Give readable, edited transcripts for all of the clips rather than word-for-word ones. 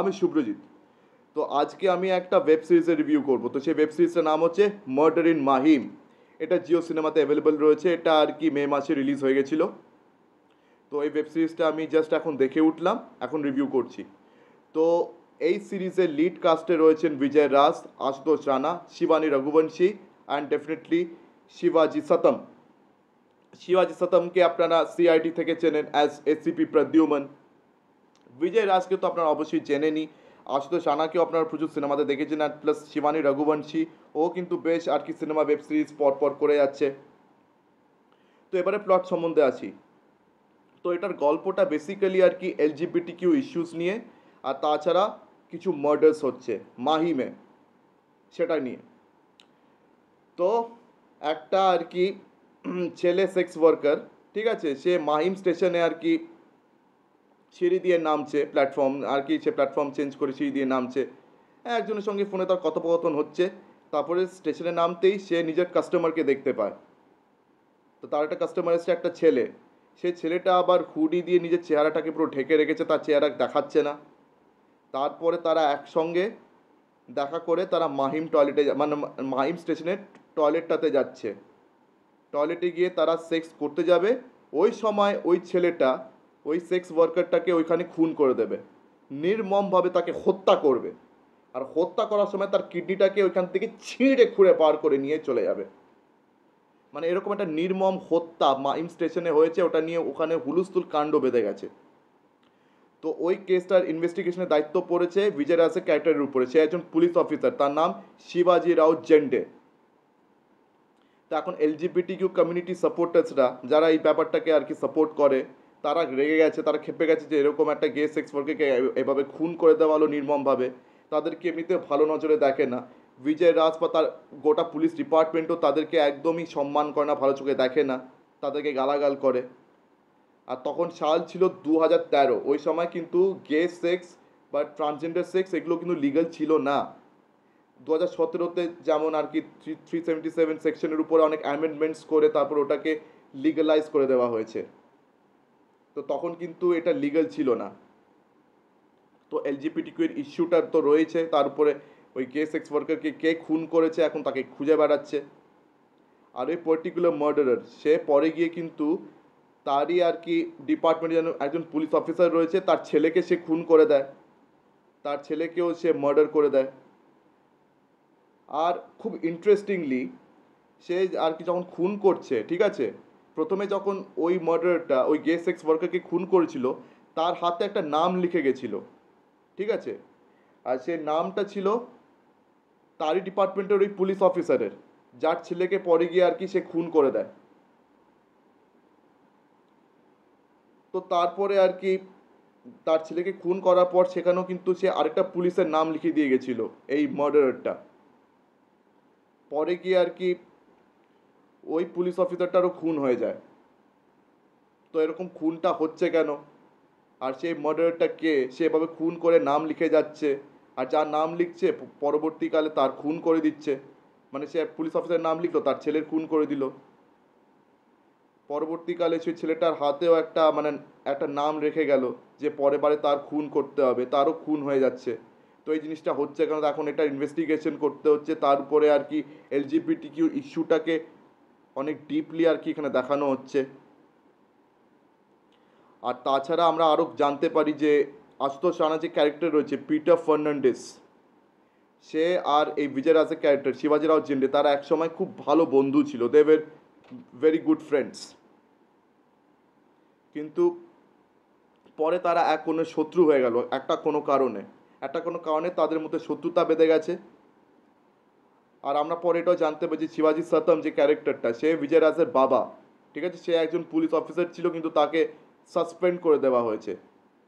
আমি শুভ্রজিৎ। তো আজকে আমি একটা ওয়েব সিরিজের রিভিউ করব। তো সেই ওয়েব সিরিজটার নাম হচ্ছে মার্ডার ইন মাহিম। এটা জিও সিনেমাতে অ্যাভেলেবল রয়েছে। এটা আর কি মে মাসে রিলিজ হয়ে গেছিলো। তো এই ওয়েব সিরিজটা আমি জাস্ট এখন দেখে উঠলাম, এখন রিভিউ করছি। তো এই সিরিজের লিড কাস্টে রয়েছেন বিজয় রাজ, আশুতোষ রানা, শিবানী রঘুবংশী অ্যান্ড ডেফিনেটলি শিবাজি সতম। শিবাজি সতমকে আপনারা সিআইডি থেকে চেনেন অ্যাজ এসিপি প্রদ্যুমন। বিজয় রাজকে তো আপনারা অবশ্যই চেনেনই। আশুতোষ রানাকেও আপনারা প্রচুর সিনেমাতে দেখেছেন, আর প্লাস শিবানী রঘুবংশী ও কিন্তু বেশ আর কি সিনেমা ওয়েব সিরিজ পর করে যাচ্ছে। তো এবারে প্লট সম্বন্ধে আসি। তো এটার গল্পটা বেসিক্যালি আর কি এলজিবিটি কিউ ইস্যুস নিয়ে, আর তাছাড়া কিছু মার্ডার্স হচ্ছে মাহিমে, সেটা নিয়ে। তো একটা আর কি ছেলে সেক্স ওয়ার্কার, ঠিক আছে, সে মাহিম স্টেশনে আর কি সিঁড়ি দিয়ে নামছে, প্ল্যাটফর্ম আর কি, সে প্ল্যাটফর্ম চেঞ্জ করে সিঁড়ি দিয়ে নামছে। একজনের সঙ্গে ফোনে তার কথোপকথন হচ্ছে। তারপরে স্টেশনে নামতেই সে নিজের কাস্টমারকে দেখতে পায়। তো তার একটা কাস্টমার এসছে, একটা ছেলে। সেই ছেলেটা আবার হুডি দিয়ে নিজের চেহারাটাকে পুরো ঢেকে রেখেছে, তার চেহারা দেখাচ্ছে না। তারপরে তারা একসঙ্গে দেখা করে তারা মাহিম টয়লেটে মানে মাহিম স্টেশনের টয়লেটটাতে যাচ্ছে। টয়লেটে গিয়ে তারা সেক্স করতে যাবে। ওই সময় ওই ছেলেটা ওই সেক্স ওয়ার্কারটাকে ওইখানে খুন করে দেবে, নির্মমভাবে তাকে হত্যা করবে। আর হত্যা করার সময় তার কিডনিটাকে ওইখান থেকে ছিঁড়ে খুঁড়ে বার করে নিয়ে চলে যাবে। মানে এরকম একটা নির্মম হত্যা মাহিম স্টেশনে হয়েছে, ওটা নিয়ে ওখানে হুলুস্থুল কাণ্ড বেঁধে গেছে। তো ওই কেসটার ইনভেস্টিগেশনের দায়িত্ব পড়েছে বিজয় রাজের ক্যারেক্টারের উপরে। সে একজন পুলিশ অফিসার, তার নাম শিবাজি রাও জেন্ডে। তো এখন এলজিবিটি কিউ কমিউনিটি সাপোর্টার্সরা যারা এই ব্যাপারটাকে আর কি সাপোর্ট করে, তারা রেগে গেছে, তারা খেপে গেছে যে এরকম একটা গে সেক্স ওয়ার্কারকে এভাবে খুন করে দেওয়া হলো নির্মমভাবে। তাদেরকে এমনিতে ভালো নজরে দেখে না বিজয় রাজ, বা তার গোটা পুলিশ ডিপার্টমেন্টও তাদেরকে একদমই সম্মান করে না, ভালো চোখে দেখে না, তাদেরকে গালাগাল করে। আর তখন সাল ছিল 2013। ওই সময় কিন্তু গে সেক্স বা ট্রান্সজেন্ডার সেক্স এগুলো কিন্তু লিগাল ছিল না। 2017-তে যেমন আর কি 377 সেকশনের উপরে অনেক অ্যামেন্ডমেন্টস করে তারপর ওটাকে লিগালাইজ করে দেওয়া হয়েছে। তো তখন কিন্তু এটা লিগাল ছিল না। তো এলজিবিটিকিউ এর ইস্যুটা তো রয়েছে, তার উপরে ওই গে সেক্স ওয়ার্কারকে কে খুন করেছে এখন তাকে খুঁজে বেড়াচ্ছে। আর ওই পার্টিকুলার মার্ডারার সে পরে গিয়ে কিন্তু তারই আর কি ডিপার্টমেন্টে যেন একজন পুলিশ অফিসার রয়েছে, তার ছেলেকে সে খুন করে দেয়, তার ছেলেকেও সে মার্ডার করে দেয়। আর খুব ইন্টারেস্টিংলি সে আর কি যখন খুন করছে, ঠিক আছে, প্রথমে যখন ওই মার্ডারটা ওই গে সেক্স ওয়ার্কারকে খুন করেছিল, তার হাতে একটা নাম লিখে গেছিল, ঠিক আছে। আর সে নামটা ছিল তারই ডিপার্টমেন্টের ওই পুলিশ অফিসারের, যার ছেলেকে পরে গিয়ে আর কি সে খুন করে দেয়। তো তারপরে আর কি তার ছেলেকে খুন করার পর সেখানেও কিন্তু সে আরেকটা পুলিশের নাম লিখে দিয়ে গেছিল, এই মার্ডারারটা। পরে গিয়ে আর কি ওই পুলিশ অফিসারটারও খুন হয়ে যায়। তো এরকম খুনটা হচ্ছে কেন, আর সেই মার্ডারারটা কে, সে এভাবে খুন করে নাম লিখে যাচ্ছে, আর যার নাম লিখছে পরবর্তীকালে তার খুন করে দিচ্ছে। মানে সে পুলিশ অফিসারের নাম লিখলো, তার ছেলের খুন করে দিল। পরবর্তীকালে সেই ছেলেটার হাতেও একটা মানে একটা নাম রেখে গেল যে পরের বারে তার খুন করতে হবে, তারও খুন হয়ে যাচ্ছে। তো এই জিনিসটা হচ্ছে কেন, এখন এটা ইনভেস্টিগেশন করতে হচ্ছে। তার উপরে আর কি এলজিবিটিকিউ ইস্যুটাকে অনেক ডিপলি আর কি এখানে দেখানো হচ্ছে। আর তাছাড়া আমরা আরও জানতে পারি যে আশুতোষ রানা যে ক্যারেক্টার রয়েছে পিটার ফার্নান্ডেস, সে আর এই বিজয় রাজের ক্যারেক্টার শিবাজিরাও জিন্ডে, তারা একসময় খুব ভালো বন্ধু ছিল, they were very good friends. কিন্তু পরে তারা এক কোনো শত্রু হয়ে গেল একটা কোনো কারণে তাদের মধ্যে শত্রুতা বেঁধে গেছে। আর আমরা পরে এটাও জানতে পারি যে শিবাজি সতম যে ক্যারেক্টারটা, সে বিজয় রাজের বাবা, ঠিক আছে, সে একজন পুলিশ অফিসার ছিল কিন্তু তাকে সাসপেন্ড করে দেওয়া হয়েছে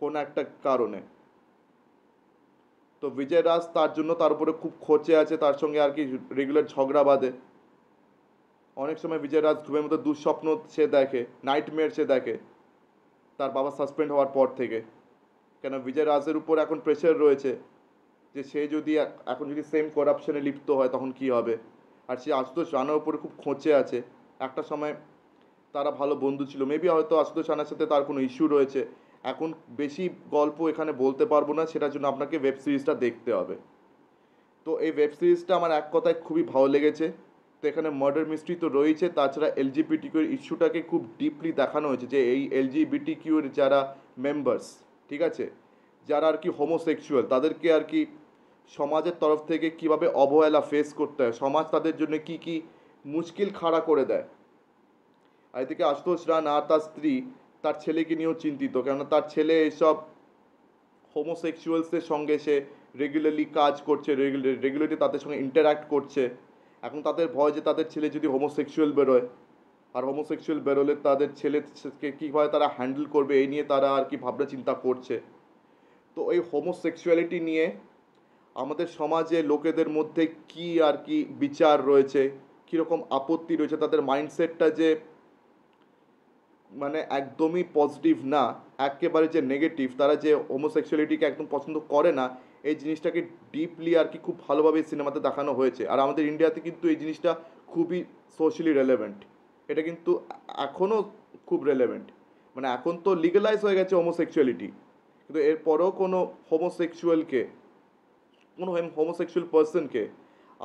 কোনো একটা কারণে। তো বিজয় রাজ তার জন্য তার উপরে খুব খোঁচে আছে, তার সঙ্গে আর কি রেগুলার ঝগড়া বাঁধে। অনেক সময় বিজয় রাজ ঘুমের মধ্যে দুঃস্বপ্ন সে দেখে, নাইটমেয়ার সে দেখে তার বাবা সাসপেন্ড হওয়ার পর থেকে। কেন বিজয় রাজের উপর এখন প্রেশার রয়েছে যে সে যদি এখন যদি সেম করাপশনে লিপ্ত হয় তখন কি হবে। আর সে আশুতোষ রানার উপরে খুব খোঁচে আছে। একটা সময় তারা ভালো বন্ধু ছিল, মেবি হয়তো আশুতোষ রানার সাথে তার কোনো ইস্যু রয়েছে। এখন বেশি গল্প এখানে বলতে পারবো না, সেটার জন্য আপনাকে ওয়েব সিরিজটা দেখতে হবে। তো এই ওয়েব সিরিজটা আমার এক কথায় খুবই ভালো লেগেছে। তো এখানে মার্ডার মিস্ট্রি তো রয়েছে, তাছাড়া এলজিবিটি কিউর ইস্যুটাকে খুব ডিপলি দেখানো হয়েছে, যে এই এলজিবিটি কিউর যারা মেম্বার্স, ঠিক আছে, যারা আর কি হোমোসেক্সুয়াল, তাদেরকে আর কি সমাজের তরফ থেকে কিভাবে অবহেলা ফেস করতে হয়, সমাজ তাদের জন্য কি কি মুশকিল খাড়া করে দেয়। আর এদিকে আশুতোষ রান আর তার স্ত্রী তার ছেলেকে নিয়েও চিন্তিত, কেননা তার ছেলে এসব হোমোসেক্সুয়ালসদের সঙ্গে সে রেগুলারলি কাজ করছে, রেগুলারলি তাদের সঙ্গে ইন্টারাক্ট করছে। এখন তাদের ভয় যে তাদের ছেলে যদি হোমোসেক্সুয়াল বেরোয়, আর হোমোসেক্সুয়াল বেরোলে তাদের ছেলেকে কীভাবে তারা হ্যান্ডেল করবে, এই নিয়ে তারা আর কি ভাবনা চিন্তা করছে। তো এই হোমোসেক্সুয়ালিটি নিয়ে আমাদের সমাজে লোকেদের মধ্যে কি আর কি বিচার রয়েছে, কীরকম আপত্তি রয়েছে, তাদের মাইন্ডসেটটা যে মানে একদমই পজিটিভ না, একেবারে যে নেগেটিভ, তারা যে হোমোসেক্সুয়ালিটিকে একদম পছন্দ করে না, এই জিনিসটাকে ডিপলি আর কি খুব ভালোভাবে সিনেমাতে দেখানো হয়েছে। আর আমাদের ইন্ডিয়াতে কিন্তু এই জিনিসটা খুবই সোশ্যালি রেলেভেন্ট, এটা কিন্তু এখনও খুব রেলেভেন্ট। মানে এখন তো লিগালাইজ হয়ে গেছে হোমোসেক্সুয়ালিটি, কিন্তু এরপরেও কোনো হোমোসেক্সুয়ালকে, কোনো হোমোসেক্সুয়াল পার্সনকে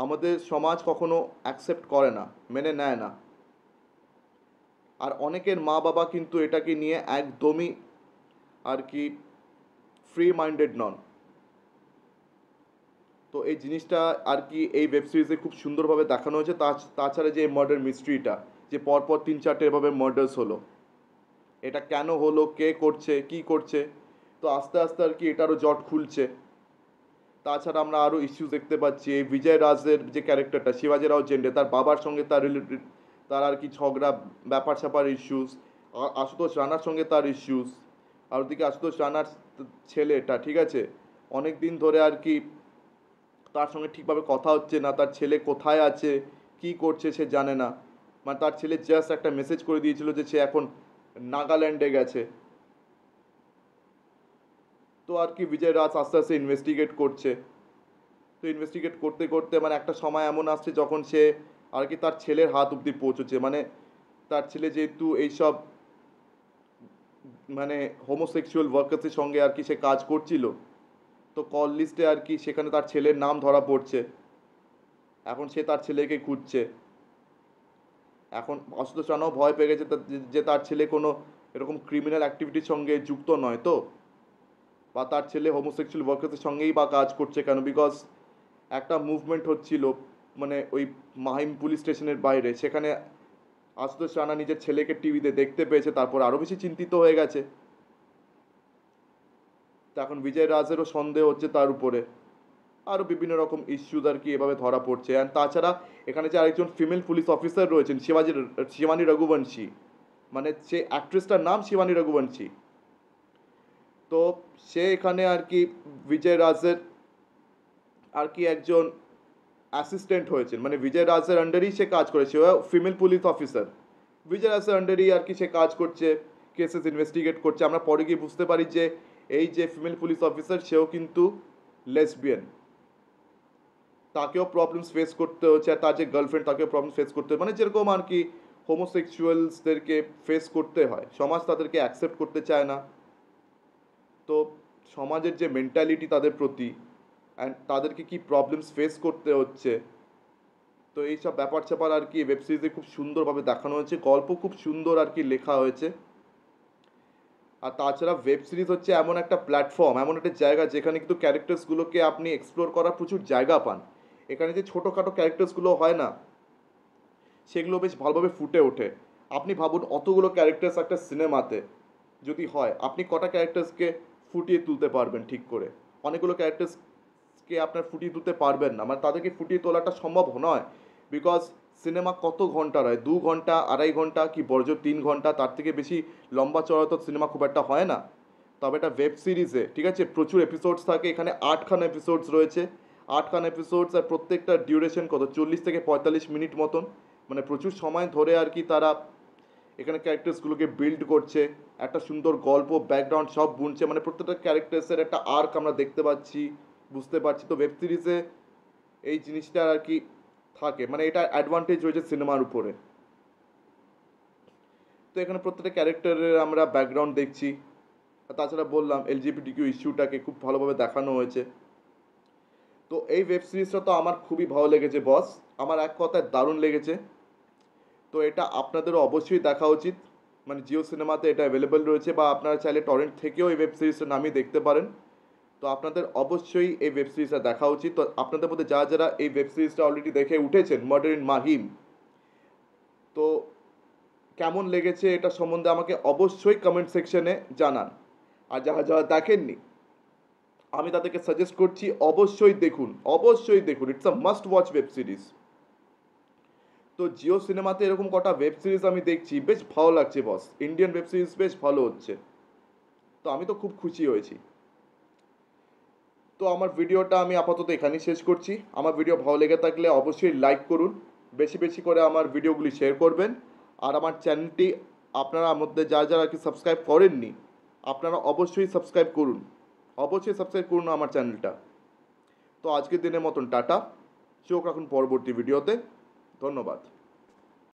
আমাদের সমাজ কখনো অ্যাকসেপ্ট করে না, মেনে নেয় না। আর অনেকের মা বাবা কিন্তু এটাকে নিয়ে একদমই আর কি ফ্রি মাইন্ডেড নন। তো এই জিনিসটা আর কি এই ওয়েব সিরিজে খুব সুন্দরভাবে দেখানো হয়েছে। তাছাড়া যে মার্ডার মিস্ট্রিটা, যে পরপর 3-4টে এভাবে মার্ডার্স হলো, এটা কেন হলো, কে করছে, কি করছে, তো আস্তে আস্তে আর কি এটারও জট খুলছে। তাছাড়া আমরা আরও ইস্যুস দেখতে পাচ্ছি, এই বিজয় রাজের যে ক্যারেক্টারটা শিবাজিরাও জেন্ডে, তার বাবার সঙ্গে তার রিলেটেড, তার আর কি ঝগড়া, ব্যাপার স্যাপার ইস্যুস, আশুতোষ রানার সঙ্গে তার ইস্যুস। আর ওদিকে আশুতোষ রানার ছেলেটা, ঠিক আছে, অনেক দিন ধরে আর কি তার সঙ্গে ঠিকভাবে কথা হচ্ছে না, তার ছেলে কোথায় আছে, কি করছে সে জানে না। মানে তার ছেলে জাস্ট একটা মেসেজ করে দিয়েছিল যে সে এখন নাগাল্যান্ডে গেছে। তো আর কি বিজয় রাজ আস্তে আস্তে ইনভেস্টিগেট করছে। তো ইনভেস্টিগেট করতে করতে মানে একটা সময় এমন আসছে যখন সে আর কি তার ছেলের হাত অব্দি পৌঁছেছে। মানে তার ছেলে যেহেতু এইসব মানে হোমোসেক্সুয়াল ওয়ার্কার্সের সঙ্গে আর কি সে কাজ করছিল, তো কল লিস্টে আর কি সেখানে তার ছেলের নাম ধরা পড়ছে। এখন সে তার ছেলেকে খুঁজছে। এখন আশুতোষ রানাও ভয় পেয়ে গেছে যে তার ছেলে কোনো এরকম ক্রিমিনাল অ্যাক্টিভিটির সঙ্গে যুক্ত নয় তো, বা তার ছেলে হোমোসেক্সুয়াল ওয়ার্কার্সের সঙ্গেই বা কাজ করছে কেন। বিকজ একটা মুভমেন্ট হচ্ছিল মানে ওই মাহিম পুলিশ স্টেশনের বাইরে, সেখানে আশুতোষ রানা নিজের ছেলেকে টিভিতে দেখতে পেয়েছে, তারপর আরও বেশি চিন্তিত হয়ে গেছে। তো এখন বিজয় রাজেরও সন্দেহ হচ্ছে তার উপরে। আরও বিভিন্ন রকম ইস্যুস আর কি এভাবে ধরা পড়ছে। অ্যান্ড তাছাড়া এখানে যে আরেকজন ফিমেল পুলিশ অফিসার রয়েছেন শিবানী রঘুবংশী, মানে সে অ্যাক্ট্রেসটার নাম শিবানী রঘুবংশী। তো সে এখানে আর কি বিজয় রাজের আর কি একজন অ্যাসিস্ট্যান্ট হয়েছেন, মানে বিজয় রাজের আন্ডারেই সে কাজ করেছে, ও ফিমেল পুলিশ অফিসার। বিজয় রাজের আন্ডারেই আর কি সে কাজ করছে, কেসেস ইনভেস্টিগেট করছে। আমরা পরে গিয়ে বুঝতে পারি যে এই যে ফিমেল পুলিশ অফিসার সেও কিন্তু লেসবিয়ান, তাকেও প্রবলেমস ফেস করতে হচ্ছে, আর তার যে গার্লফ্রেন্ড তাকেও প্রবলেম ফেস করতে হয়। মানে যেরকম আর কি হোমোসেক্সুয়ালসদেরকে ফেস করতে হয়, সমাজ তাদেরকে অ্যাকসেপ্ট করতে চায় না। তো সমাজের যে মেন্টালিটি তাদের প্রতি, অ্যান্ড তাদেরকে কি প্রবলেমস ফেস করতে হচ্ছে, তো এইসব ব্যাপার স্যাপার আর কি ওয়েব সিরিজে খুব সুন্দরভাবে দেখানো হয়েছে। গল্প খুব সুন্দর আর কি লেখা হয়েছে। আর তাছাড়া ওয়েব সিরিজ হচ্ছে এমন একটা প্ল্যাটফর্ম, এমন একটা জায়গা যেখানে কিন্তু ক্যারেক্টার্সগুলোকে আপনি এক্সপ্লোর করার প্রচুর জায়গা পান। এখানে যে ছোটোখাটো ক্যারেক্টার্সগুলো হয় না, সেগুলো বেশ ভালোভাবে ফুটে ওঠে। আপনি ভাবুন অতগুলো ক্যারেক্টার্স একটা সিনেমাতে যদি হয়, আপনি কটা ক্যারেক্টার্সকে ফুটিয়ে তুলতে পারবেন ঠিক করে? অনেকগুলো ক্যারেক্টার্সকে আপনার ফুটিয়ে তুলতে পারবেন না, মানে তাদেরকে ফুটিয়ে তোলাটা সম্ভব নয়। বিকজ সিনেমা কত ঘন্টার হয়, 2 ঘন্টা, 2.5 ঘন্টা, কি বর্জ্য 3 ঘন্টা, তার থেকে বেশি লম্বা চড়া তো সিনেমা খুব একটা হয় না। তবে এটা ওয়েব সিরিজে, ঠিক আছে, প্রচুর এপিসোডস থাকে। এখানে 8খানা এপিসোডস রয়েছে, 8খানা এপিসোডস, আর প্রত্যেকটা ডিউরেশন কত, 40 থেকে 45 মিনিট মতন। মানে প্রচুর সময় ধরে আর কি তারা এখানে ক্যারেক্টার্সগুলোকে বিল্ড করছে, একটা সুন্দর গল্প ব্যাকগ্রাউন্ড সব বুনছে। মানে প্রত্যেকটা ক্যারেক্টার্সের একটা আর্ক আমরা দেখতে পাচ্ছি, বুঝতে পারছি। তো ওয়েব সিরিজে এই জিনিসটা আর কি থাকে, মানে এটা অ্যাডভান্টেজ রয়েছে সিনেমার উপরে। তো এখানে প্রত্যেকটা ক্যারেক্টারের আমরা ব্যাকগ্রাউন্ড দেখছি, তাছাড়া বললাম এলজিবিটিকিউ ইস্যুটাকে খুব ভালোভাবে দেখানো হয়েছে। তো এই ওয়েব সিরিজটা তো আমার খুবই ভালো লেগেছে বস, আমার এক কথায় দারুণ লেগেছে। তো এটা আপনাদেরও অবশ্যই দেখা উচিত। মানে জিও সিনেমাতে এটা অ্যাভেলেবেল রয়েছে, বা আপনারা চাইলে টরেন্ট থেকেও এই ওয়েব সিরিজটা নামিয়ে দেখতে পারেন। তো আপনাদের অবশ্যই এই ওয়েব সিরিজটা দেখা উচিত। তো আপনাদের মধ্যে যারা যারা এই ওয়েব সিরিজটা অলরেডি দেখে উঠেছেন, মার্ডার ইন মাহিম, তো কেমন লেগেছে এটা সম্বন্ধে আমাকে অবশ্যই কমেন্ট সেকশনে জানান। আর যারা যারা দেখেননি, আমি তাদেরকে সাজেস্ট করছি অবশ্যই দেখুন, অবশ্যই দেখুন। It's a must watch web series. তো জিও সিনেমাতে এরকম কটা ওয়েব সিরিজ আমি দেখছি, বেশ ভালো লাগছে বস। ইন্ডিয়ান ওয়েব সিরিজ বেশ ভালো হচ্ছে। তো আমি তো খুব খুশি হয়েছি। তো আমার ভিডিওটা আমি আপাতত এখানেই শেষ করছি। আমার ভিডিও ভালো লেগে থাকলে অবশ্যই লাইক করুন, বেশি বেশি করে আমার ভিডিওগুলি শেয়ার করবেন। আর আমার চ্যানেলটি আপনারা মধ্যে যারা যারা কি সাবস্ক্রাইব করেননি, আপনারা অবশ্যই সাবস্ক্রাইব করুন, অবশ্যই সাবস্ক্রাইব করুন আমার চ্যানেলটা। তো আজকের দিনের মতন টাটা, চোখ রাখুন পরবর্তী ভিডিওতে। ধন্যবাদ।